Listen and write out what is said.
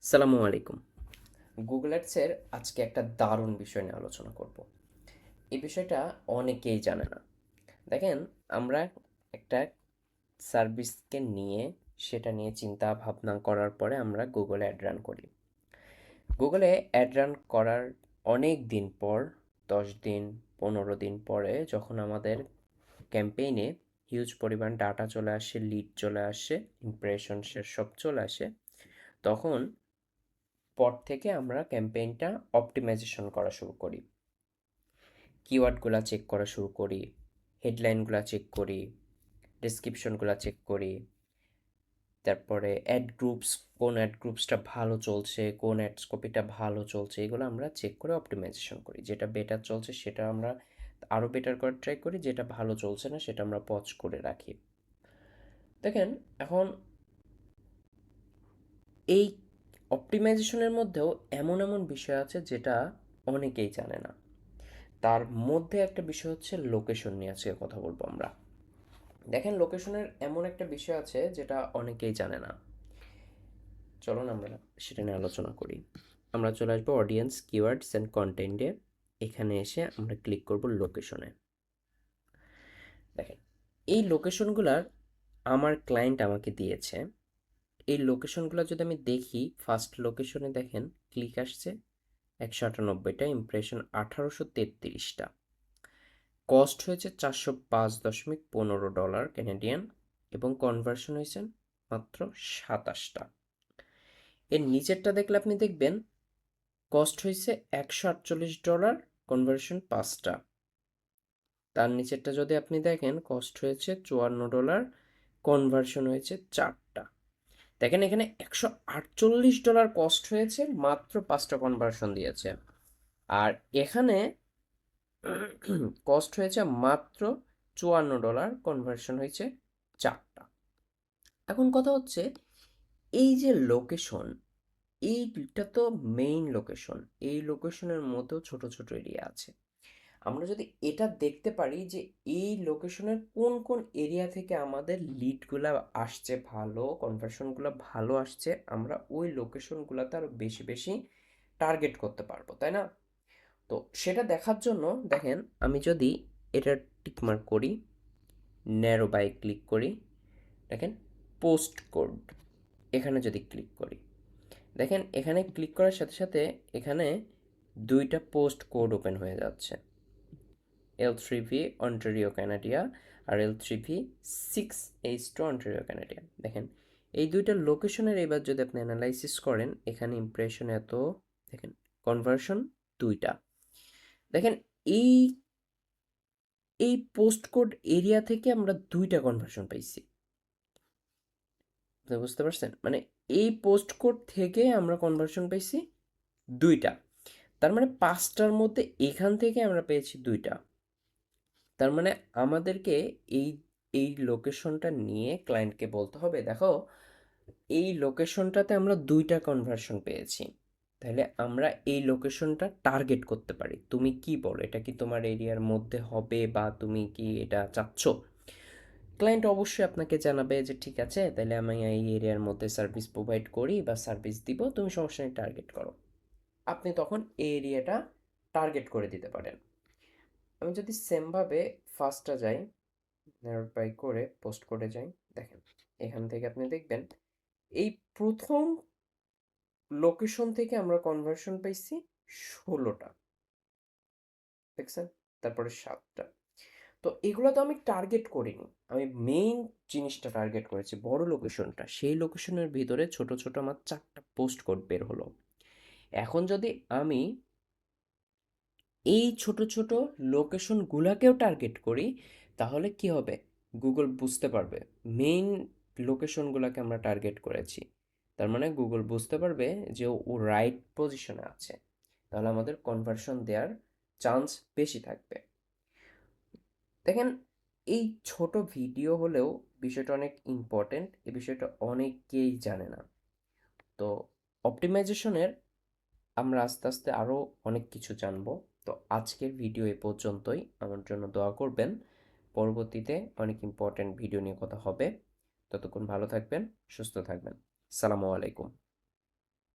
সালামু আলাইকুম। গুগল অ্যাডসের আজকে একটা দারুণ বিষয় নিয়ে আলোচনা করব। এই বিষয়টা অনেকেই জানে না। দেখেন, আমরা একটা সার্ভিসকে নিয়ে সেটা নিয়ে চিন্তা ভাবনা করার পরে আমরা গুগলে অ্যাড রান করি। গুগলে অ্যাড রান করার অনেক দিন পর, 10 দিন 15 দিন পরে যখন আমাদের ক্যাম্পেইনে হিউজ পরিমাণ ডাটা চলে আসে, লিড চলে আসে, ইমপ্রেশন সব চলে আসে, তখন পর থেকে আমরা ক্যাম্পেইনটা অপটিমাইজেশন করা শুরু করি। কিওয়ার্ডগুলো চেক করা শুরু করি, হেডলাইনগুলো চেক করি, ডেসক্রিপশনগুলো চেক করি, তারপরে কোন অ্যাড গ্রুপসটা ভালো চলছে, কোন অ্যাডস কপিটা ভালো চলছে, এগুলো আমরা চেক করে অপটিমাইজেশন করি। যেটা বেটার চলছে সেটা আমরা আরও বেটার করার ট্রাই করি, যেটা ভালো চলছে না সেটা আমরা পজ করে রাখি। দেখেন, এখন এই অপটিমাইজেশনের মধ্যেও এমন এমন বিষয় আছে যেটা অনেকেই জানে না। তার মধ্যে একটা বিষয় হচ্ছে লোকেশন নিয়ে আজকে কথা বলবো আমরা। দেখেন, লোকেশনের এমন একটা বিষয় আছে যেটা অনেকেই জানে না। চলুন আমরা সেটা নিয়ে আলোচনা করি। আমরা চলে আসবো অডিয়েন্স, কিওয়ার্ডস অ্যান্ড কন্টেন্টে। এখানে এসে আমরা ক্লিক করব লোকেশনে। দেখেন, এই লোকেশনগুলার আমার ক্লায়েন্ট আমাকে দিয়েছে। এই লোকেশনগুলো যদি আমি দেখি, ফার্স্ট লোকেশনে দেখেন ক্লিক আসছে 198টা, ইমপ্রেশন 1833টা, কস্ট হয়েছে $405.15 ক্যানাডিয়ান, এবং কনভার্সন হয়েছে মাত্র 27টা। এর নিচেরটা দেখলে আপনি দেখবেন কস্ট হয়েছে $148, কনভার্সন 5টা। তার নিচেরটা যদি আপনি দেখেন কস্ট হয়েছে $54, কনভার্সন হয়েছে 4টা। দেখেন, এখানে $148 কস্ট হয়েছে, মাত্র 5টা কনভার্সন দিয়েছে। আর এখানে কস্ট হয়েছে মাত্র $54, কনভার্সন হয়েছে 4টা। এখন কথা হচ্ছে, এই যে লোকেশন, এইটা তো মেইন লোকেশন। এই লোকেশনের মধ্যেও ছোট ছোট এরিয়া আছে। আমরা যদি এটা দেখতে পারি যে এই লোকেশনের কোন কোন এরিয়া থেকে আমাদের লিডগুলা আসছে, ভালো কনভার্সনগুলো ভালো আসছে, আমরা ওই লোকেশনগুলোতে আরও বেশি বেশি টার্গেট করতে পারবো, তাই না? তো সেটা দেখার জন্য দেখেন, আমি যদি এটা টিকমার্ক করি, ন্যারো বাই ক্লিক করি, দেখেন পোস্ট কোড, এখানে যদি ক্লিক করি, দেখেন এখানে ক্লিক করার সাথে সাথে এখানে দুইটা পোস্ট কোড ওপেন হয়ে যাচ্ছে, L3V অন্টারিও কানাডিয়া আর L3V 6H2 অন্টারিও কানাডিয়া। দেখেন, এই দুইটা লোকেশনের এবার যদি আপনি অ্যানালাইসিস করেন, এখানে ইমপ্রেশন এত, দেখেন কনভার্সন 2টা। দেখেন, এই এই পোস্ট কোড এরিয়া থেকে আমরা 2টা কনভার্সন পাইছি। আপনি বুঝতে পারছেন? মানে এই পোস্ট কোড থেকে আমরা কনভার্সন পাইছি 2টা। তার মানে 5টার মধ্যে এখান থেকে আমরা পেয়েছি 2টা। তার মানে আমাদেরকে এই এই লোকেশনটা নিয়ে ক্লায়েন্টকে বলতে হবে, দেখো এই লোকেশনটাতে আমরা 2টা কনভার্সন পেয়েছি, তাহলে আমরা এই লোকেশনটা টার্গেট করতে পারি। তুমি কি বলো, এটা কি তোমার এরিয়ার মধ্যে হবে, বা তুমি কি এটা চাচ্ছ? ক্লায়েন্ট অবশ্যই আপনাকে জানাবে যে ঠিক আছে, তাহলে আমি এই এরিয়ার মধ্যে সার্ভিস প্রোভাইড করি বা সার্ভিস দিব, তুমি সমস্যা নেই, টার্গেট করো। আপনি তখন এই এরিয়াটা টার্গেট করে দিতে পারেন। আমি যদি সেমভাবে ফার্স্টটা যাই, নারোড বাই করে পোস্ট করে যাই, দেখেন এখান থেকে আপনি দেখবেন এই প্রথম লোকেশন থেকে আমরা কনভার্সন পাইছি 16টা, দেখছেন? তারপরে 7টা। তো এগুলো তো আমি টার্গেট করিনি, আমি মেইন জিনিসটা টার্গেট করেছি, বড় লোকেশনটা। সেই লোকেশনের ভিতরে ছোট ছোট আমার 4টা পোস্ট কোড বের হলো। এখন যদি আমি এই ছোট ছোট লোকেশনগুলোকেও টার্গেট করি, তাহলে কি হবে? গুগল বুঝতে পারবে মেইন লোকেশনগুলোকে আমরা টার্গেট করেছি। তার মানে গুগল বুঝতে পারবে যে ও রাইট পজিশনে আছে, তাহলে আমাদের কনভার্সন দেওয়ার চান্স বেশি থাকবে। দেখেন, এই ছোট ভিডিও হলেও বিষয়টা অনেক ইম্পর্টেন্ট, এই বিষয়টা অনেকেই জানে না। তো অপটিমাইজেশনের আমরা আস্তে আস্তে আরও অনেক কিছু জানবো। তো আজকের ভিডিও এ পর্যন্তই। আমার জন্য দোয়া করবেন। পরবর্তীতে অনেক ইম্পর্টেন্ট ভিডিও নিয়ে কথা হবে। ততক্ষণ ভালো থাকবেন, সুস্থ থাকবেন। সালামু আলাইকুম।